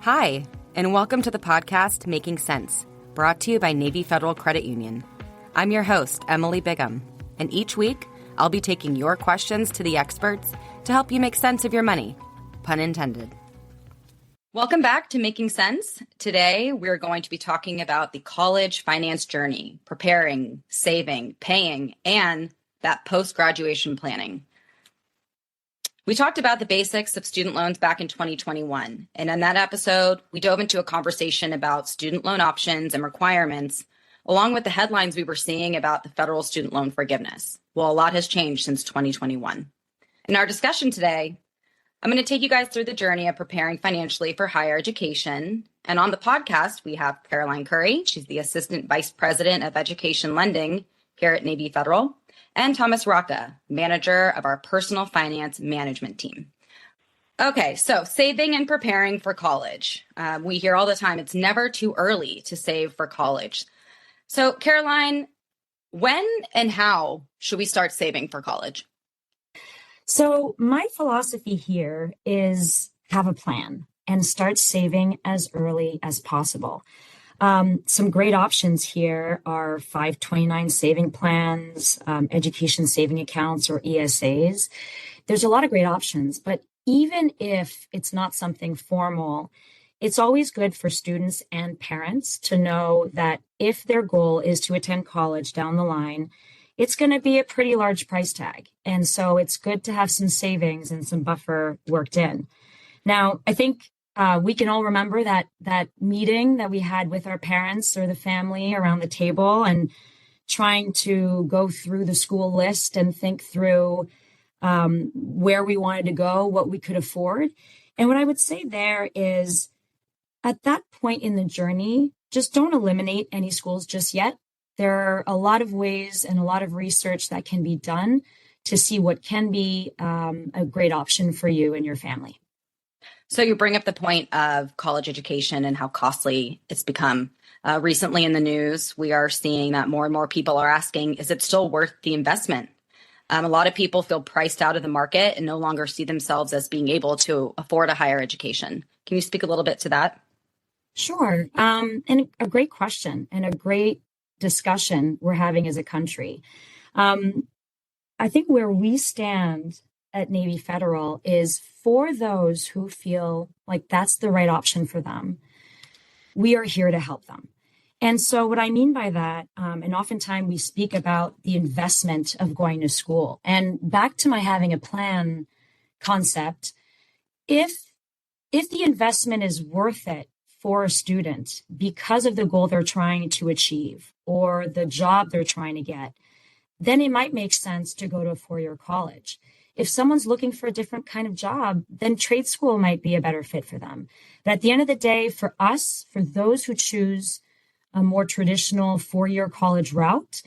Hi, and welcome to the podcast Making Sense, brought to you by Navy Federal Credit Union. I'm your host, Emily Bigham, and each week I'll be taking your questions to the experts to help you make sense of your money, pun intended. Welcome back to Making Sense. Today we're going to be talking about the college finance journey, preparing, saving, paying, and that post-graduation planning. We talked about the basics of student loans back in 2021, and in that episode, we dove into a conversation about student loan options and requirements, along with the headlines we were seeing about the federal student loan forgiveness. Well, a lot has changed since 2021. In our discussion today, I'm going to take you guys through the journey of preparing financially for higher education. And on the podcast, we have Caroline Curry. She's the Assistant Vice President of Education Lending here at Navy Federal, and Thomas Rocca, manager of our personal finance management team. Okay, so saving and preparing for college. We hear all the time, it's never too early to save for college. So Caroline, when and how should we start saving for college? So my philosophy here is have a plan and start saving as early as possible. Some great options here are 529's saving plans, education saving accounts, or ESAs. There's a lot of great options, but even if it's not something formal, it's always good for students and parents to know that if their goal is to attend college down the line, it's going to be a pretty large price tag. And so it's good to have some savings and some buffer worked in. Now, I think we can all remember that meeting that we had with our parents or the family around the table and trying to go through the school list and think through where we wanted to go, what we could afford. And what I would say there is at that point in the journey, just don't eliminate any schools just yet. There are a lot of ways and a lot of research that can be done to see what can be a great option for you and your family. So you bring up the point of college education and how costly it's become. Recently in the news, we are seeing that more and more people are asking, is it still worth the investment? A lot of people feel priced out of the market and no longer see themselves as being able to afford a higher education. Can you speak a little bit to that? Sure. And a great question and a great discussion we're having as a country. I think where we stand at Navy Federal is for those who feel like that's the right option for them. We are here to help them. And so what I mean by that, and oftentimes we speak about the investment of going to school. And back to my having a plan concept, if the investment is worth it for a student because of the goal they're trying to achieve or the job they're trying to get, then it might make sense to go to a four-year college. If someone's looking for a different kind of job, then trade school might be a better fit for them. But at the end of the day, for us, for those who choose a more traditional four-year college route,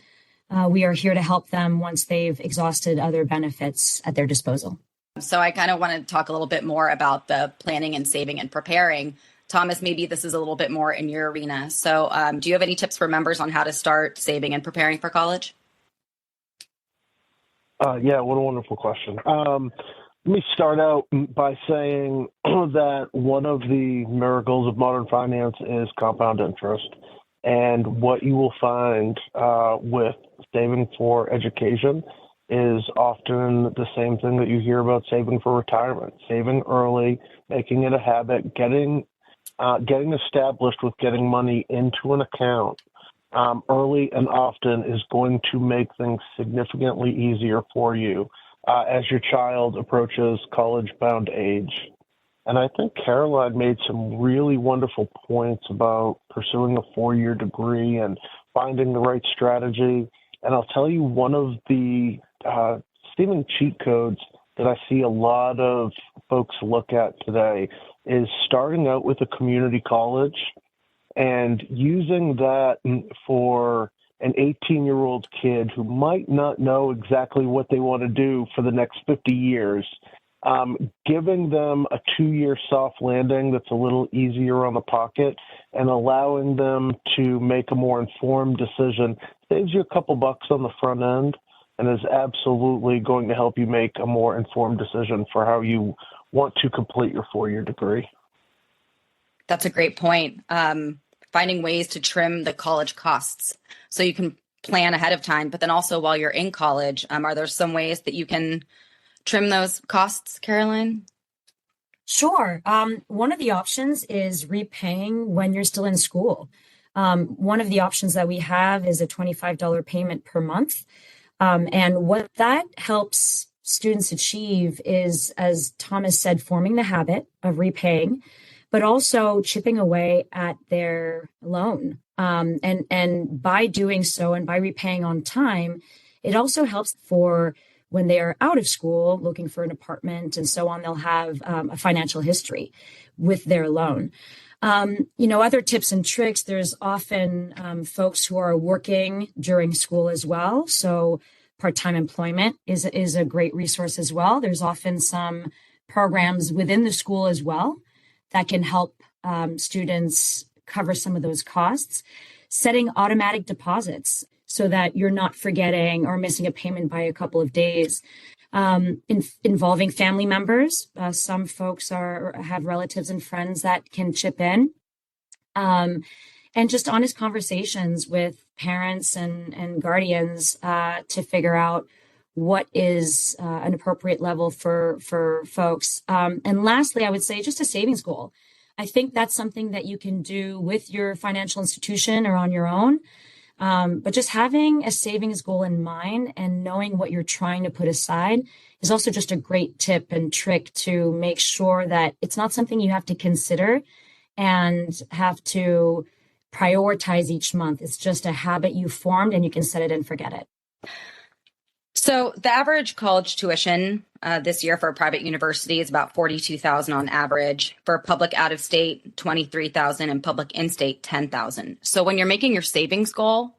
we are here to help them once they've exhausted other benefits at their disposal. So I kind of want to talk a little bit more about the planning and saving and preparing. Thomas, maybe this is a little bit more in your arena. So do you have any tips for members on how to start saving and preparing for college? Yeah, what a wonderful question. Let me start out by saying that one of the miracles of modern finance is compound interest. And what you will find with saving for education is often the same thing that you hear about saving for retirement, saving early, making it a habit, getting established with getting money into an account early and often is going to make things significantly easier for you as your child approaches college-bound age. And I think Caroline made some really wonderful points about pursuing a four-year degree and finding the right strategy. And I'll tell you, one of the seeming cheat codes that I see a lot of folks look at today is starting out with a community college and using that for an 18-year-old kid who might not know exactly what they want to do for the next 50 years, giving them a 2-year soft landing that's a little easier on the pocket and allowing them to make a more informed decision saves you a couple bucks on the front end and is absolutely going to help you make a more informed decision for how you want to complete your 4-year degree. That's a great point. Finding ways to trim the college costs so you can plan ahead of time, but then also while you're in college, are there some ways that you can trim those costs, Caroline? Sure. One of the options is repaying when you're still in school. One of the options that we have is a $25 payment per month. And what that helps students achieve is, as Thomas said, forming the habit of repaying, but also chipping away at their loan. And by doing so and by repaying on time, it also helps for when they are out of school looking for an apartment and so on, they'll have a financial history with their loan. Other tips and tricks, there's often folks who are working during school as well. So part-time employment is a great resource as well. There's often some programs within the school as well that can help students cover some of those costs. Setting automatic deposits so that you're not forgetting or missing a payment by a couple of days. Involving family members. Some folks have relatives and friends that can chip in. And just honest conversations with parents and guardians to figure out what is an appropriate level for folks. And lastly, I would say just a savings goal. I think that's something that you can do with your financial institution or on your own. But just having a savings goal in mind and knowing what you're trying to put aside is also just a great tip and trick to make sure that it's not something you have to consider and have to prioritize each month. It's just a habit you formed and you can set it and forget it. So the average college tuition this year for a private university is about $42,000 on average. For public out of state, $23,000, and public in-state, $10,000. So when you're making your savings goal,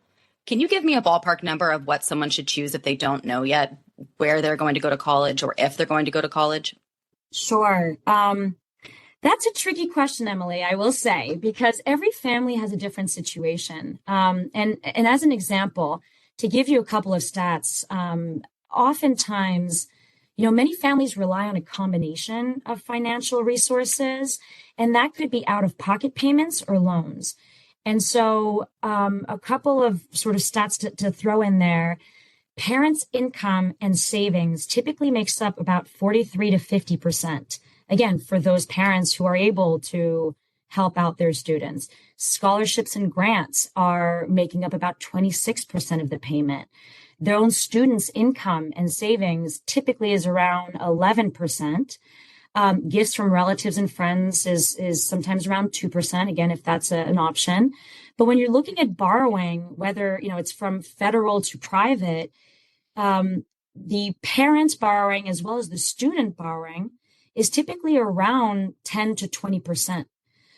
can you give me a ballpark number of what someone should choose if they don't know yet where they're going to go to college or if they're going to go to college? Sure. That's a tricky question, Emily, I will say, because every family has a different situation. And as an example, to give you a couple of stats, oftentimes, many families rely on a combination of financial resources, and that could be out-of-pocket payments or loans. And so a couple of sort of stats to throw in there. Parents' income and savings typically makes up about 43 to 50%. Again, for those parents who are able to help out their students. Scholarships and grants are making up about 26% of the payment. Their own students' income and savings typically is around 11%. Gifts from relatives and friends is sometimes around 2%, again, if that's an option. But when you're looking at borrowing, whether it's from federal to private, the parents borrowing as well as the student borrowing is typically around 10 to 20%.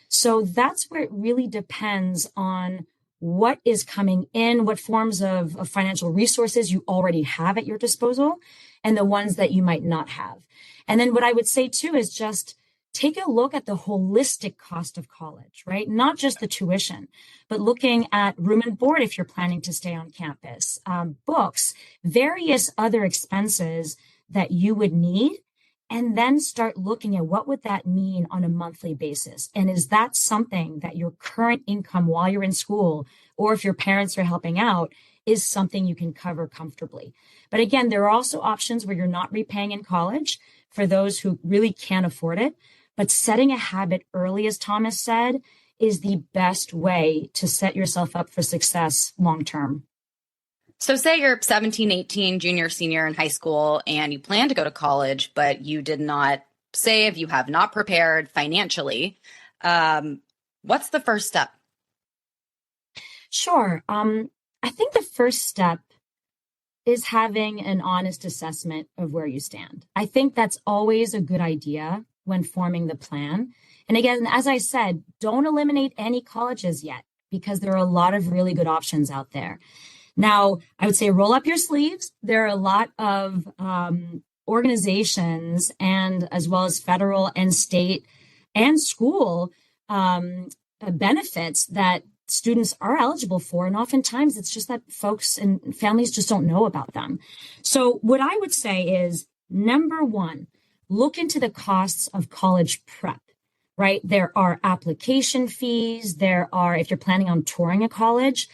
So that's where it really depends on what is coming in, what forms of financial resources you already have at your disposal, and the ones that you might not have. And then what I would say too is just take a look at the holistic cost of college, right? Not just the tuition, but looking at room and board if you're planning to stay on campus, books, various other expenses that you would need. And then start looking at what would that mean on a monthly basis? And is that something that your current income while you're in school, or if your parents are helping out, is something you can cover comfortably? But again, there are also options where you're not repaying in college for those who really can't afford it. But setting a habit early, as Thomas said, is the best way to set yourself up for success long term. So say you're 17, 18, junior, senior in high school, and you plan to go to college, but you did not save, you have not prepared financially. What's the first step? Sure. I think the first step is having an honest assessment of where you stand. I think that's always a good idea when forming the plan. And again, as I said, don't eliminate any colleges yet, because there are a lot of really good options out there. Now, I would say roll up your sleeves. There are a lot of organizations, and as well as federal and state and school benefits that students are eligible for. And oftentimes it's just that folks and families just don't know about them. So what I would say is, number one, look into the costs of college prep. right? There are application fees. If you're planning on touring a college,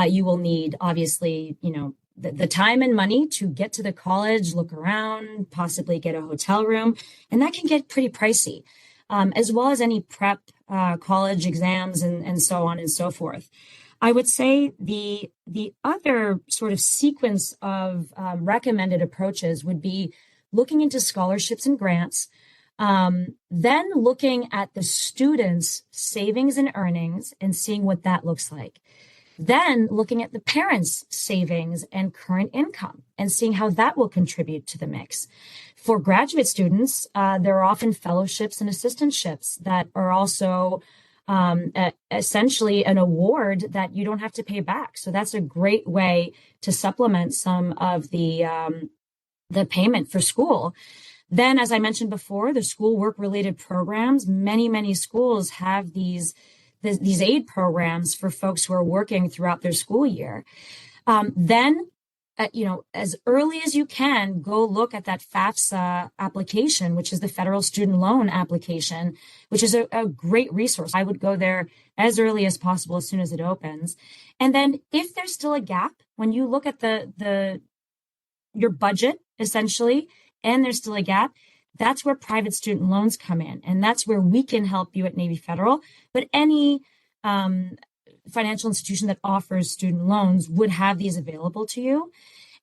you will need, obviously, the time and money to get to the college, look around, possibly get a hotel room, and that can get pretty pricey, as well as any prep, college exams, and so on and so forth. I would say the other sort of sequence of recommended approaches would be looking into scholarships and grants, then looking at the students' savings and earnings and seeing what that looks like. Then looking at the parents' savings and current income and seeing how that will contribute to the mix. For graduate students, there are often fellowships and assistantships that are also essentially an award that you don't have to pay back. So that's a great way to supplement some of the payment for school. Then, as I mentioned before, the school work related programs, many schools have these aid programs for folks who are working throughout their school year. Then, as early as you can, go look at that FAFSA application, which is the federal student loan application, which is a great resource. I would go there as early as possible, as soon as it opens. And then if there's still a gap, when you look at your budget, essentially, and there's still a gap, that's where private student loans come in. And that's where we can help you at Navy Federal. But any financial institution that offers student loans would have these available to you.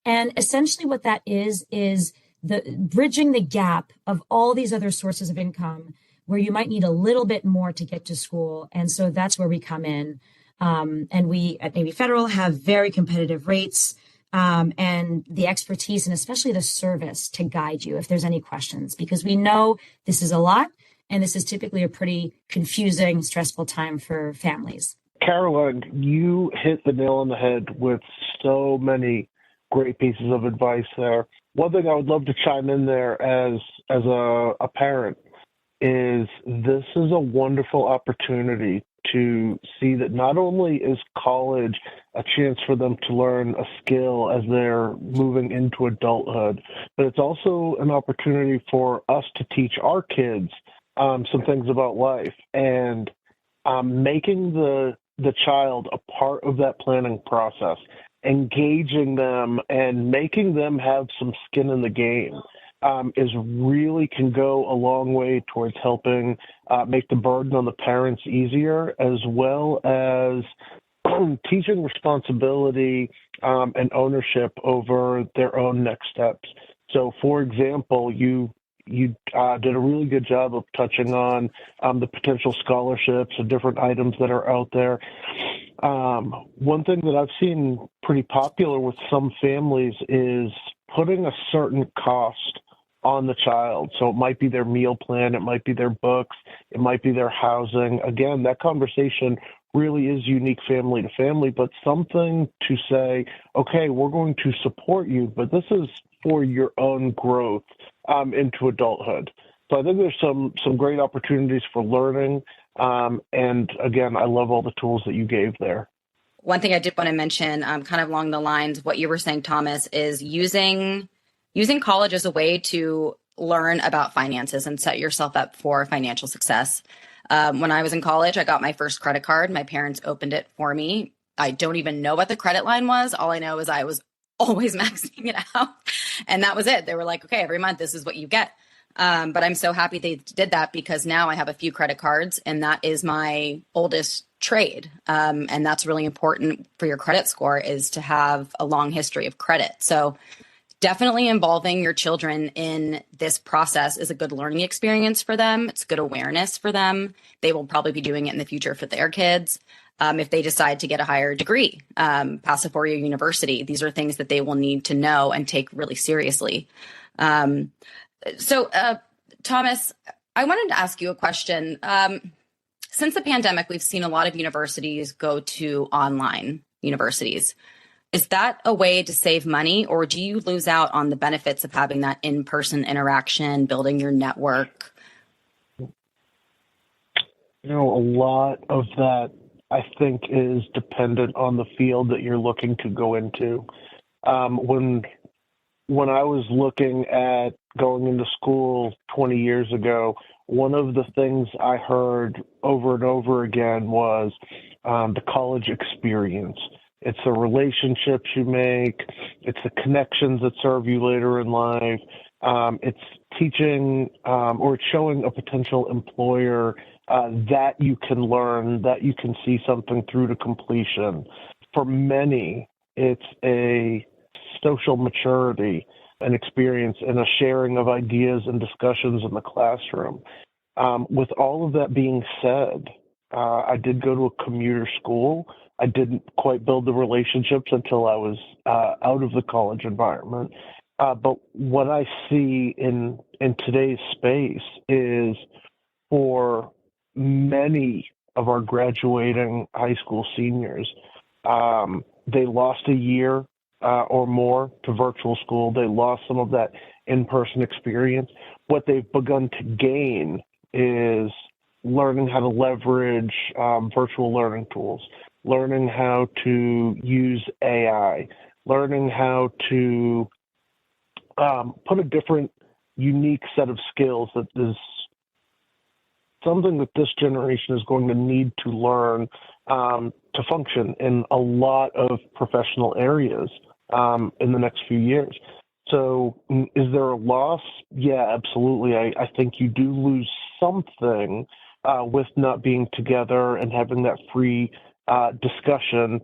And essentially what that is the bridging the gap of all these other sources of income where you might need a little bit more to get to school. And so that's where we come in. And we at Navy Federal have very competitive rates. And the expertise and especially the service to guide you if there's any questions, because we know this is a lot and this is typically a pretty confusing, stressful time for families. Caroline, you hit the nail on the head with so many great pieces of advice there. One thing I would love to chime in there as a parent is this is a wonderful opportunity to see that not only is college a chance for them to learn a skill as they're moving into adulthood, but it's also an opportunity for us to teach our kids some things about life, and making the child a part of that planning process, engaging them and making them have some skin in the game can go a long way towards helping make the burden on the parents easier, as well as teaching responsibility and ownership over their own next steps. So, for example, you did a really good job of touching on the potential scholarships and different items that are out there. One thing that I've seen pretty popular with some families is putting a certain cost on the child. So it might be their meal plan, it might be their books, it might be their housing. Again, that conversation really is unique family to family, but something to say, okay, we're going to support you, but this is for your own growth into adulthood. So I think there's some great opportunities for learning. And again, I love all the tools that you gave there. One thing I did want to mention, kind of along the lines of what you were saying, Thomas, is using college as a way to learn about finances and set yourself up for financial success. When I was in college, I got my first credit card. My parents opened it for me. I don't even know what the credit line was. All I know is I was always maxing it out. And that was it. They were like, okay, every month, this is what you get. But I'm so happy they did that, because now I have a few credit cards, and that is my oldest trade. And that's really important for your credit score, is to have a long history of credit. So definitely involving your children in this process is a good learning experience for them. It's good awareness for them. They will probably be doing it in the future for their kids. If they decide to get a higher degree, pass a four-year university, these are things that they will need to know and take really seriously. So, Thomas, I wanted to ask you a question. Since the pandemic, we've seen a lot of universities go to online universities. Is that a way to save money, or do you lose out on the benefits of having that in-person interaction, building your network? A lot of that, I think, is dependent on the field that you're looking to go into. When I was looking at going into school 20 years ago, one of the things I heard over and over again was the college experience. It's the relationships you make. It's the connections that serve you later in life. It's teaching or it's showing a potential employer that you can learn, that you can see something through to completion. For many, it's a social maturity, an experience, and a sharing of ideas and discussions in the classroom. With all of that being said, I did go to a commuter school. I didn't quite build the relationships until I was out of the college environment. But what I see in today's space is for many of our graduating high school seniors, they lost a year or more to virtual school. They lost some of that in-person experience. What they've begun to gain is learning how to leverage virtual learning tools, learning how to use AI, learning how to put a different, unique set of skills that is something that this generation is going to need to learn to function in a lot of professional areas in the next few years. So is there a loss? Yeah, absolutely. I think you do lose something with not being together and having that free discussion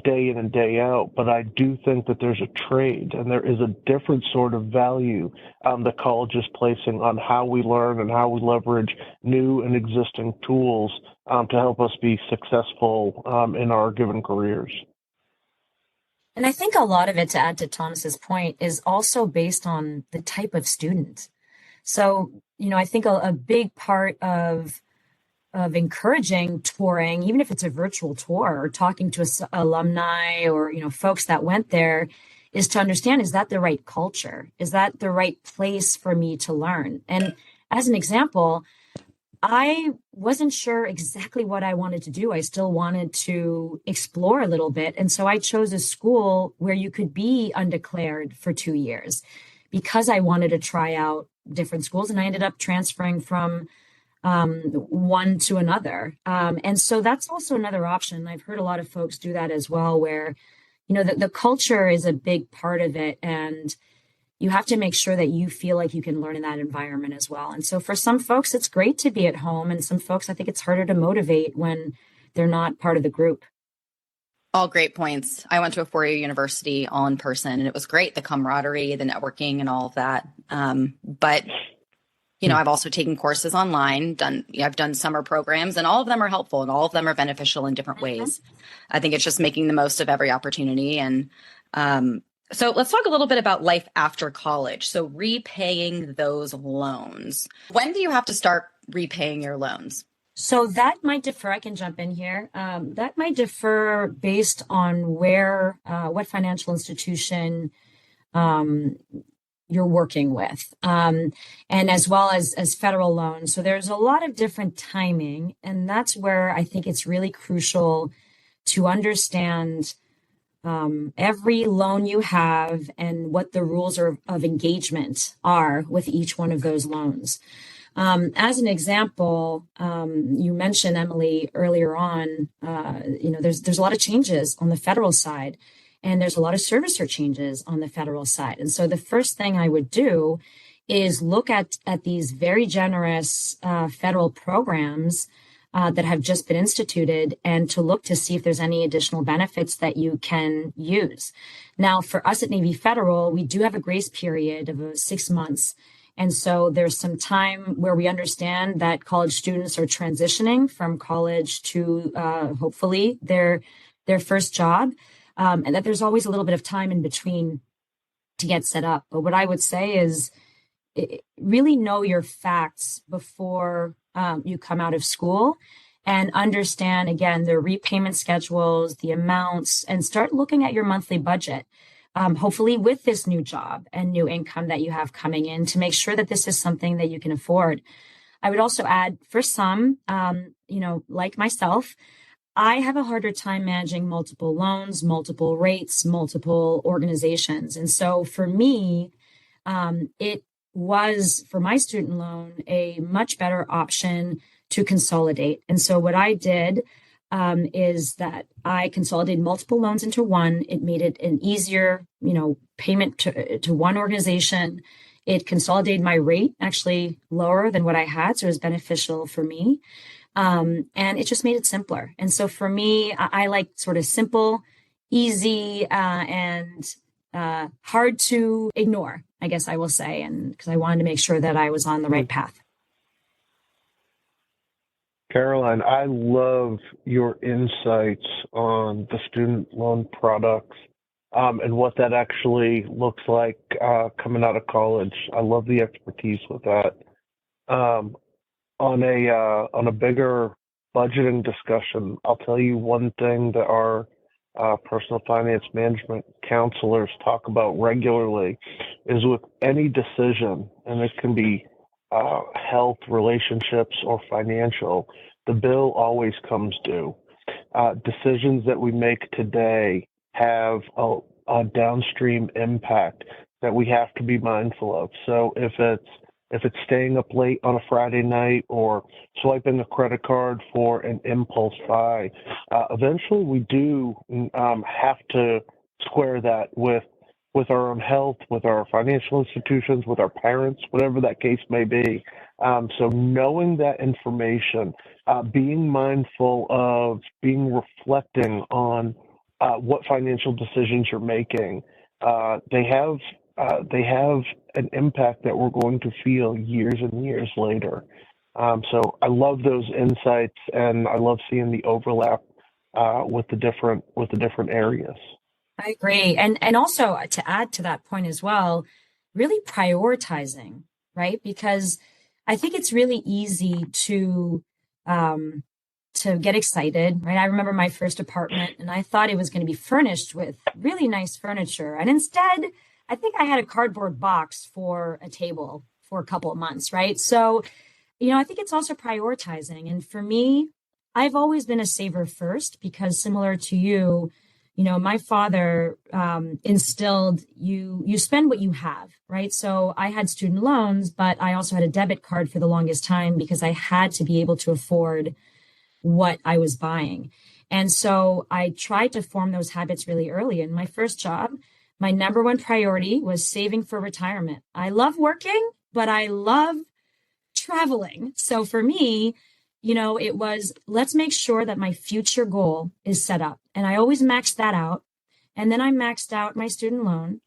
day in and day out. But I do think that there's a trade and there is a different sort of value that college is placing on how we learn and how we leverage new and existing tools to help us be successful in our given careers. And I think a lot of it, to add to Thomas's point, is also based on the type of student. So, I think a big part of encouraging touring, even if it's a virtual tour, or talking to alumni or, folks that went there, is to understand, is that the right culture? Is that the right place for me to learn? And as an example, I wasn't sure exactly what I wanted to do. I still wanted to explore a little bit. And so I chose a school where you could be undeclared for 2 years because I wanted to try out different schools. And I ended up transferring from one to another. And so that's also another option. I've heard a lot of folks do that as well, where, the culture is a big part of it. And you have to make sure that you feel like you can learn in that environment as well. And so for some folks, it's great to be at home. And some folks, I think it's harder to motivate when they're not part of the group. All great points. I went to a 4-year university all in person, and it was great, the camaraderie, the networking, and all of that. But I've also taken courses online, I've done summer programs, and all of them are helpful and all of them are beneficial in different ways. I think it's just making the most of every opportunity. And so let's talk a little bit about life after college. So repaying those loans. When do you have to start repaying your loans? So that might differ. I can jump in here. That might differ based on what financial institution you're working with, and as well as federal loans. So there's a lot of different timing, and that's where I think it's really crucial to understand every loan you have and what the rules of engagement are with each one of those loans. As an example, you mentioned, Emily, earlier on, there's a lot of changes on the federal side, and there's a lot of servicer changes on the federal side. And so the first thing I would do is look at these very generous federal programs that have just been instituted, and to look to see if there's any additional benefits that you can use. Now, for us at Navy Federal, we do have a grace period of 6 months. And so there's some time where we understand that college students are transitioning from college to hopefully their first job, and that there's always a little bit of time in between to get set up. But what I would say is really know your facts before you come out of school, and understand, again, the repayment schedules, the amounts, and start looking at your monthly budget. Hopefully with this new job and new income that you have coming in, to make sure that this is something that you can afford. I would also add, for some, like myself, I have a harder time managing multiple loans, multiple rates, multiple organizations. And so for me, it was, for my student loan, a much better option to consolidate. And so what I did is that I consolidated multiple loans into one. It made it an easier, payment to one organization. It consolidated my rate actually lower than what I had, so it was beneficial for me. And it just made it simpler. And so for me, I like sort of simple, easy, and hard to ignore, I guess I will say, and because I wanted to make sure that I was on the right path. Caroline, I love your insights on the student loan products and what that actually looks like coming out of college. I love the expertise with that. On a bigger budgeting discussion, I'll tell you one thing that our personal finance management counselors talk about regularly is with any decision, and it can be health, relationships, or financial, the bill always comes due. Decisions that we make today have a downstream impact that we have to be mindful of. So if it's staying up late on a Friday night or swiping a credit card for an impulse buy, eventually we do have to square that with our own health, with our financial institutions, with our parents, whatever that case may be. So knowing that information, being mindful of reflecting on what financial decisions you're making, they have an impact that we're going to feel years and years later. So I love those insights, and I love seeing the overlap with the different areas. I agree. And also to add to that point as well, really prioritizing, right? Because I think it's really easy to get excited, right? I remember my first apartment and I thought it was going to be furnished with really nice furniture. And instead, I think I had a cardboard box for a table for a couple of months, right? So, I think it's also prioritizing. And for me, I've always been a saver first because similar to you, my father instilled you spend what you have, right? So I had student loans, but I also had a debit card for the longest time because I had to be able to afford what I was buying. And so I tried to form those habits really early. In my first job, my number one priority was saving for retirement. I love working, but I love traveling. So for me, it was, let's make sure that my future goal is set up. And I always maxed that out. And then I maxed out my student loan.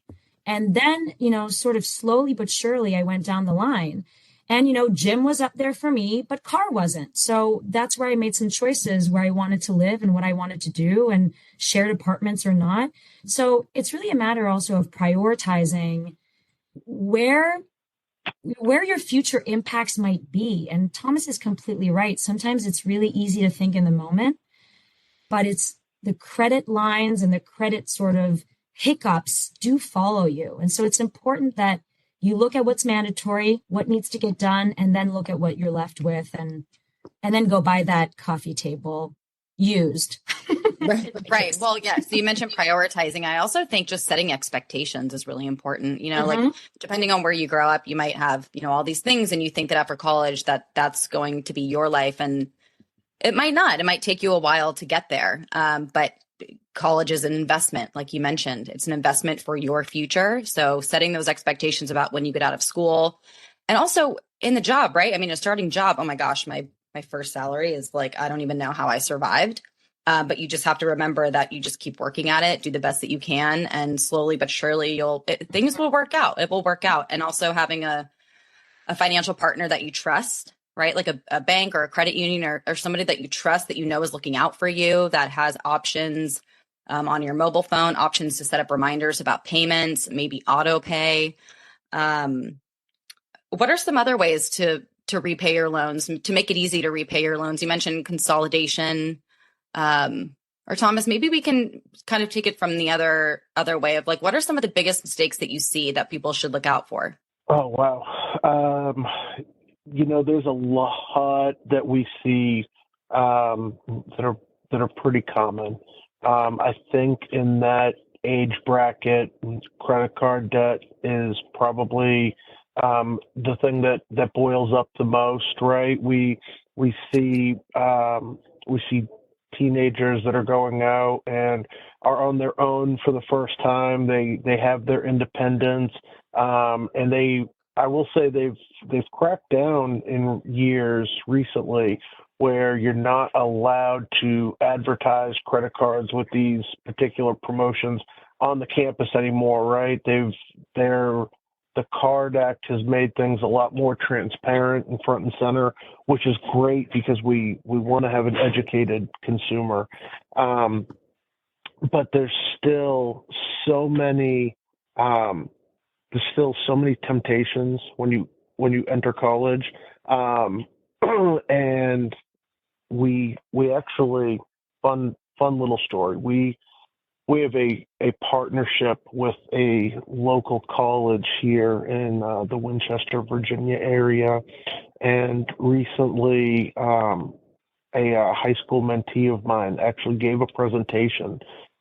And then, sort of slowly but surely, I went down the line. And, gym was up there for me, but car wasn't. So that's where I made some choices where I wanted to live and what I wanted to do and shared apartments or not. So it's really a matter also of prioritizing where your future impacts might be. And Thomas is completely right. Sometimes it's really easy to think in the moment, but it's the credit lines and the credit sort of hiccups do follow you. And so it's important that you look at what's mandatory, what needs to get done, and then look at what you're left with and then go buy that coffee table used. Right. Well, yeah. So you mentioned prioritizing. I also think just setting expectations is really important. Like depending on where you grow up, you might have, all these things and you think that after college that's going to be your life, and it might not. It might take you a while to get there. But college is an investment. Like you mentioned, it's an investment for your future. So setting those expectations about when you get out of school and also in the job, right? I mean, a starting job, oh my gosh, my first salary is like, I don't even know how I survived. But you just have to remember that you just keep working at it, do the best that you can, and slowly but surely things will work out. It will work out. And also having a financial partner that you trust, right? Like a bank or a credit union or somebody that you trust that is looking out for you, that has options on your mobile phone, options to set up reminders about payments, maybe auto pay. What are some other ways to repay your loans, to make it easy to repay your loans? You mentioned consolidation. Or Thomas, maybe we can kind of take it from the other way of like, what are some of the biggest mistakes that you see that people should look out for? Oh, wow. There's a lot that we see that are pretty common. I think in that age bracket, credit card debt is probably the thing that boils up the most, right? We see teenagers that are going out and are on their own for the first time. They have their independence, and I will say they've cracked down in years recently where you're not allowed to advertise credit cards with these particular promotions on the campus anymore, right? The Card Act has made things a lot more transparent and front and center, which is great because we want to have an educated consumer. But there's still so many temptations when you enter college, and we actually fun little story. We have a partnership with a local college here in the Winchester, Virginia area. And recently, a high school mentee of mine actually gave a presentation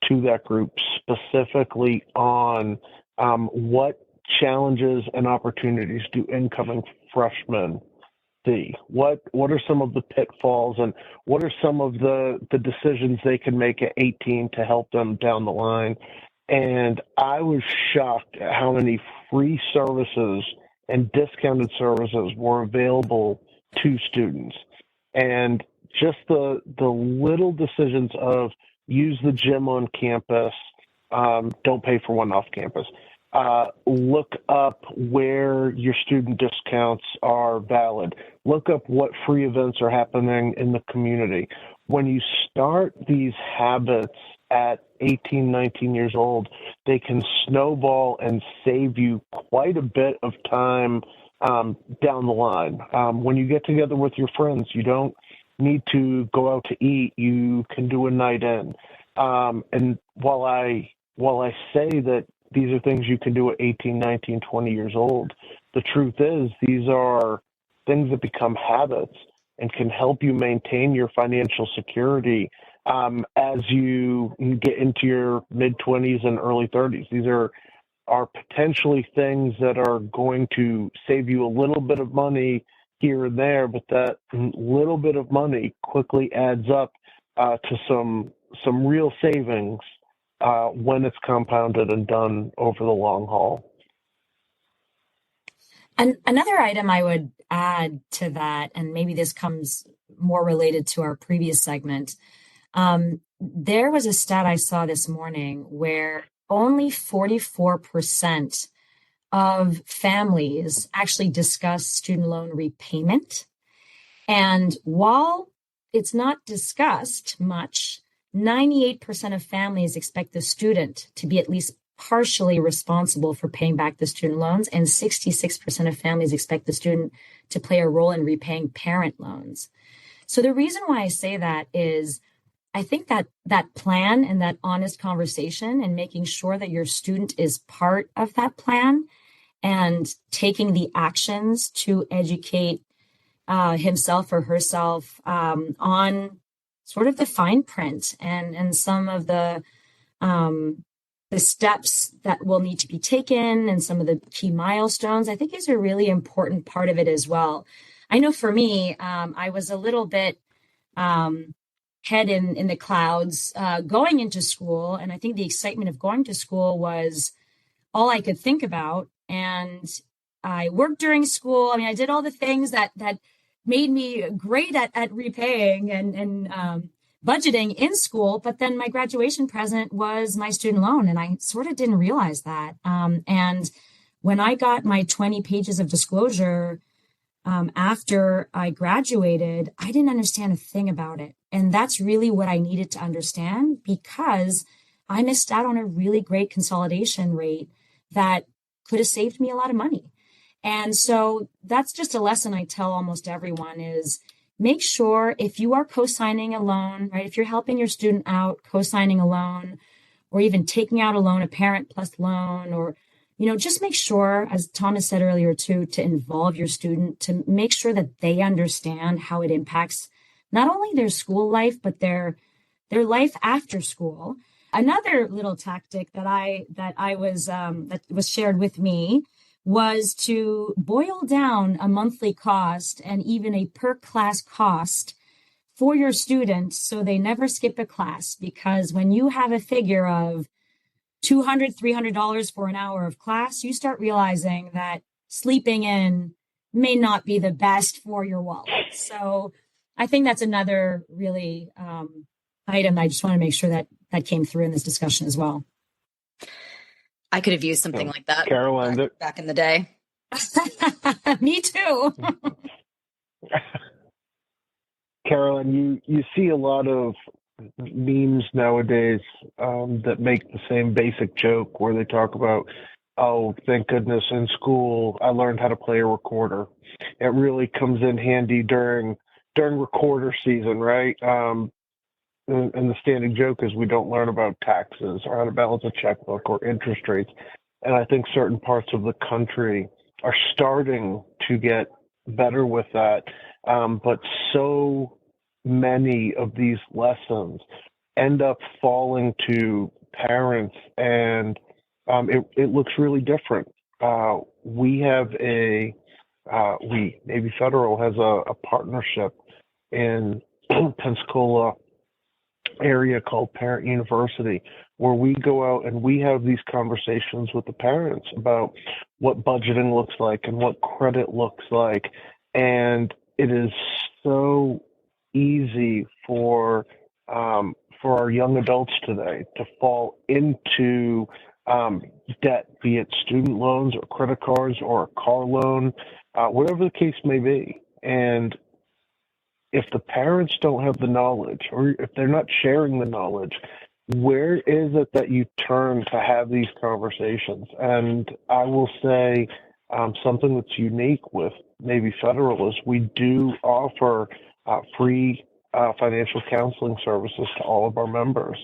to that group specifically on what challenges and opportunities do incoming freshmen see? What are some of the pitfalls, and what are some of the decisions they can make at 18 to help them down the line? And I was shocked at how many free services and discounted services were available to students. And just the little decisions of use the gym on campus, don't pay for one off campus. Look up where your student discounts are valid. Look up what free events are happening in the community. When you start these habits at 18, 19 years old, they can snowball and save you quite a bit of time down the line. When you get together with your friends, you don't need to go out to eat. You can do a night in. And while I say that these are things you can do at 18, 19, 20 years old, the truth is these are things that become habits and can help you maintain your financial security as you get into your mid-20s and early 30s. These are potentially things that are going to save you a little bit of money here and there, but that little bit of money quickly adds up to some real savings when it's compounded and done over the long haul. And another item I would add to that, and maybe this comes more related to our previous segment, there was a stat I saw this morning where only 44% of families actually discuss student loan repayment. And while it's not discussed much, 98% of families expect the student to be at least partially responsible for paying back the student loans, and 66% of families expect the student to play a role in repaying parent loans. So the reason why I say that is I think that plan and that honest conversation and making sure that your student is part of that plan and taking the actions to educate himself or herself on sort of the fine print and some of the steps that will need to be taken and some of the key milestones, I think is a really important part of it as well. I know for me, I was a little bit head in the clouds going into school. And I think the excitement of going to school was all I could think about. And I worked during school. I mean, I did all the things that made me great at repaying and budgeting in school. But then my graduation present was my student loan. And I sort of didn't realize that. And when I got my 20 pages of disclosure after I graduated, I didn't understand a thing about it. And that's really what I needed to understand, because I missed out on a really great consolidation rate that could have saved me a lot of money. And so that's just a lesson I tell almost everyone is make sure if you are co-signing a loan, right? If you're helping your student out, co-signing a loan, or even taking out a loan, a parent plus loan, or just make sure, as Thomas said earlier too, to involve your student, to make sure that they understand how it impacts not only their school life, but their life after school. Another little tactic that was shared with me was to boil down a monthly cost and even a per class cost for your students so they never skip a class. Because when you have a figure of $200, $300 for an hour of class, you start realizing that sleeping in may not be the best for your wallet. So I think that's another really item I just want to make sure that came through in this discussion as well. I could have used something like that, Caroline, back in the day. Me too. Caroline, you see a lot of memes nowadays that make the same basic joke where they talk about, oh, thank goodness in school I learned how to play a recorder. It really comes in handy during recorder season, right? And the standing joke is we don't learn about taxes or how to balance a checkbook or interest rates. And I think certain parts of the country are starting to get better with that. But so many of these lessons end up falling to parents, and it looks really different. Navy Federal has a partnership in Pensacola area called Parent University, where we go out and we have these conversations with the parents about what budgeting looks like and what credit looks like. And it is so easy for our young adults today to fall into debt, be it student loans or credit cards or a car loan, whatever the case may be. And if the parents don't have the knowledge, or if they're not sharing the knowledge, where is it that you turn to have these conversations? And I will say something that's unique with Navy Federal is we do offer free financial counseling services to all of our members.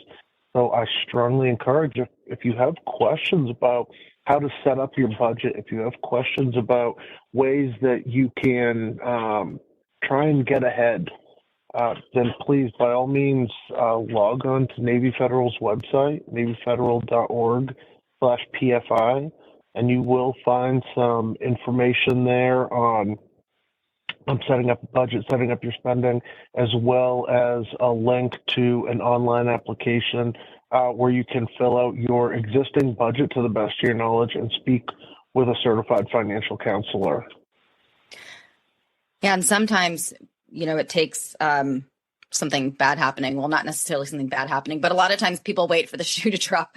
So I strongly encourage, if you have questions about how to set up your budget, if you have questions about ways that you can try and get ahead, then please, by all means, log on to Navy Federal's website, navyfederal.org/PFI, and you will find some information there on setting up a budget, setting up your spending, as well as a link to an online application where you can fill out your existing budget to the best of your knowledge and speak with a certified financial counselor. Yeah, and sometimes, it takes something bad happening. Well, not necessarily something bad happening, but a lot of times people wait for the shoe to drop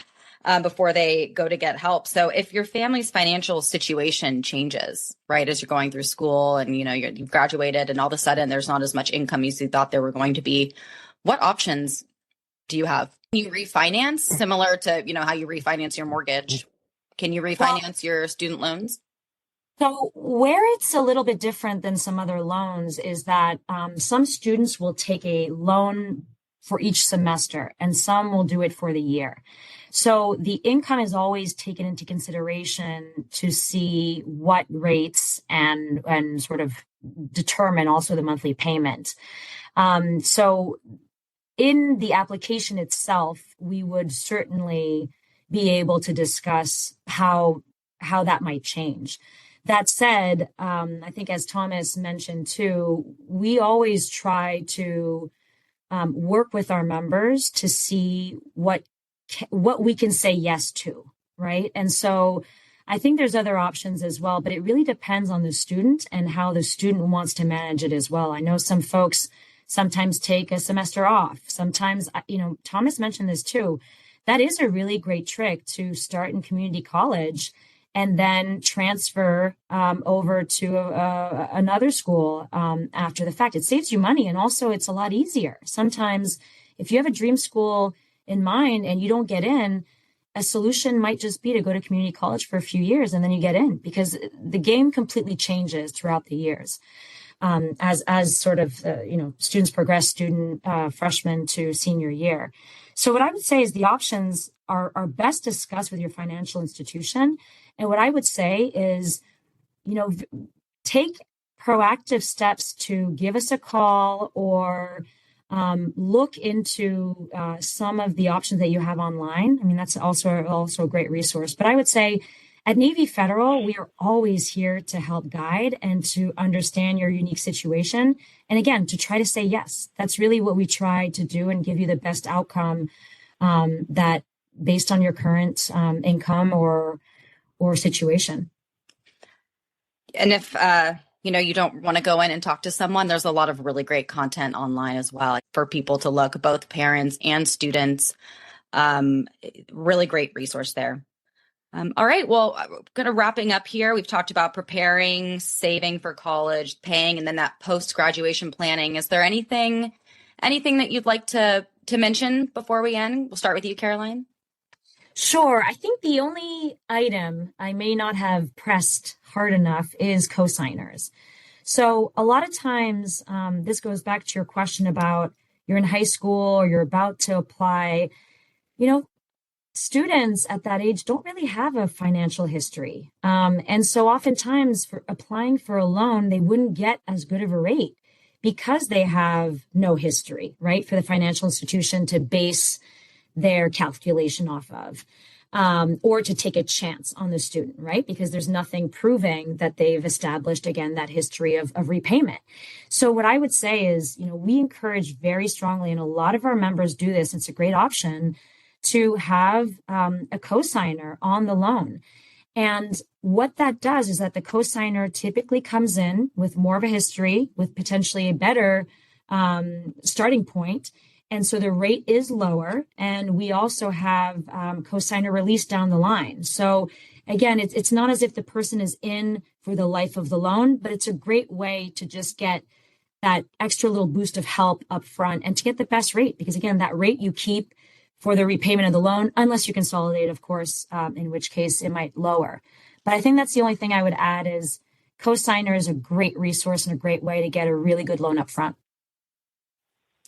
before they go to get help. So if your family's financial situation changes, right, as you're going through school and, you've graduated and all of a sudden there's not as much income as you thought there were going to be, what options do you have? Can you refinance similar to, how you refinance your mortgage? Can you refinance your student loans? So where it's a little bit different than some other loans is that some students will take a loan for each semester and some will do it for the year. So the income is always taken into consideration to see what rates and sort of determine also the monthly payment. So in the application itself, we would certainly be able to discuss how that might change. That said, I think as Thomas mentioned too, we always try to work with our members to see what we can say yes to, right? And so I think there's other options as well, but it really depends on the student and how the student wants to manage it as well. I know some folks sometimes take a semester off. Sometimes, Thomas mentioned this too. That is a really great trick to start in community college and then transfer over to another school after the fact. It saves you money, and also it's a lot easier. Sometimes if you have a dream school in mind and you don't get in, a solution might just be to go to community college for a few years and then you get in, because the game completely changes throughout the years as sort of students progress, freshman to senior year. So what I would say is the options are best discussed with your financial institution. And what I would say is, take proactive steps to give us a call or look into some of the options that you have online. I mean, that's also a great resource. But I would say At Navy Federal, we are always here to help guide and to understand your unique situation. And again, to try to say yes. That's really what we try to do and give you the best outcome that based on your current income or situation. And if you don't want to go in and talk to someone, there's a lot of really great content online as well for people to look, both parents and students. Really great resource there. All right. Well, kind of wrapping up here, we've talked about preparing, saving for college, paying, and then that post-graduation planning. Is there anything that you'd like to mention before we end? We'll start with you, Caroline. Sure. I think the only item I may not have pressed hard enough is cosigners. So a lot of times, this goes back to your question about you're in high school or you're about to apply. Students at that age don't really have a financial history. And so oftentimes for applying for a loan, they wouldn't get as good of a rate because they have no history, right? For the financial institution to base their calculation off of, or to take a chance on the student, right? Because there's nothing proving that they've established, again, that history of repayment. So what I would say is, we encourage very strongly, and a lot of our members do this, it's a great option to have a cosigner on the loan. And what that does is that the cosigner typically comes in with more of a history, with potentially a better starting point. And so the rate is lower. And we also have cosigner release down the line. So again, it's not as if the person is in for the life of the loan, but it's a great way to just get that extra little boost of help up front and to get the best rate. Because again, that rate you keep for the repayment of the loan, unless you consolidate, of course, in which case it might lower. But I think that's the only thing I would add is cosigner is a great resource and a great way to get a really good loan up front.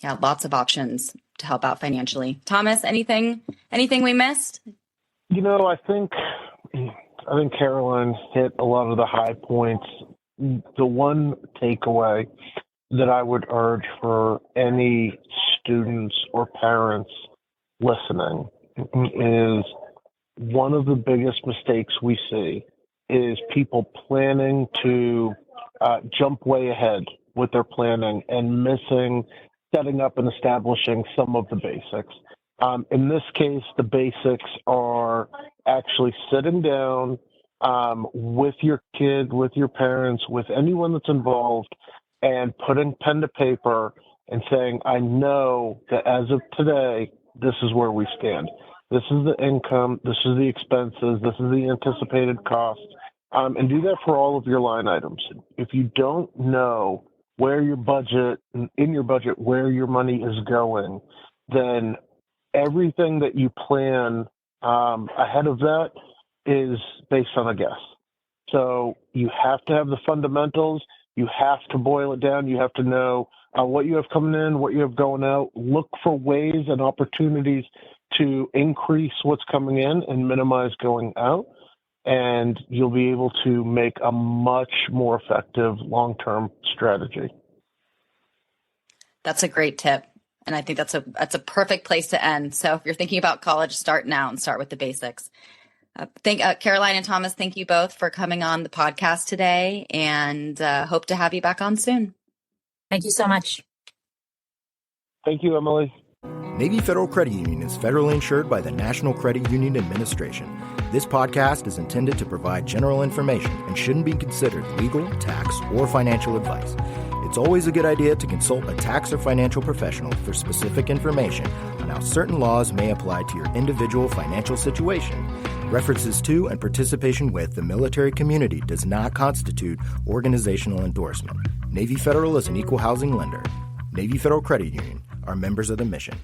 Yeah, lots of options to help out financially. Thomas, anything we missed? I think Caroline hit a lot of the high points. The one takeaway that I would urge for any students or parents listening is one of the biggest mistakes we see is people planning to jump way ahead with their planning and missing setting up and establishing some of the basics. In this case, the basics are actually sitting down with your kid, with your parents, with anyone that's involved, and putting pen to paper and saying, I know that as of today, this is where we stand. This is the income. This is the expenses. This is the anticipated cost. And do that for all of your line items. If you don't know where your budget, in your budget, where your money is going, then everything that you plan ahead of that is based on a guess. So you have to have the fundamentals. You have to boil it down. You have to know what you have coming in, what you have going out. Look for ways and opportunities to increase what's coming in and minimize going out. And you'll be able to make a much more effective long-term strategy. That's a great tip. And I think that's a perfect place to end. So if you're thinking about college, start now and start with the basics. Caroline and Thomas, thank you both for coming on the podcast today, and hope to have you back on soon. Thank you so much. Thank you, Emily. Navy Federal Credit Union is federally insured by the National Credit Union Administration. This podcast is intended to provide general information and shouldn't be considered legal, tax, or financial advice. It's always a good idea to consult a tax or financial professional for specific information on how certain laws may apply to your individual financial situation. References to and participation with the military community does not constitute organizational endorsement. Navy Federal is an equal housing lender. Navy Federal Credit Union are members of the mission.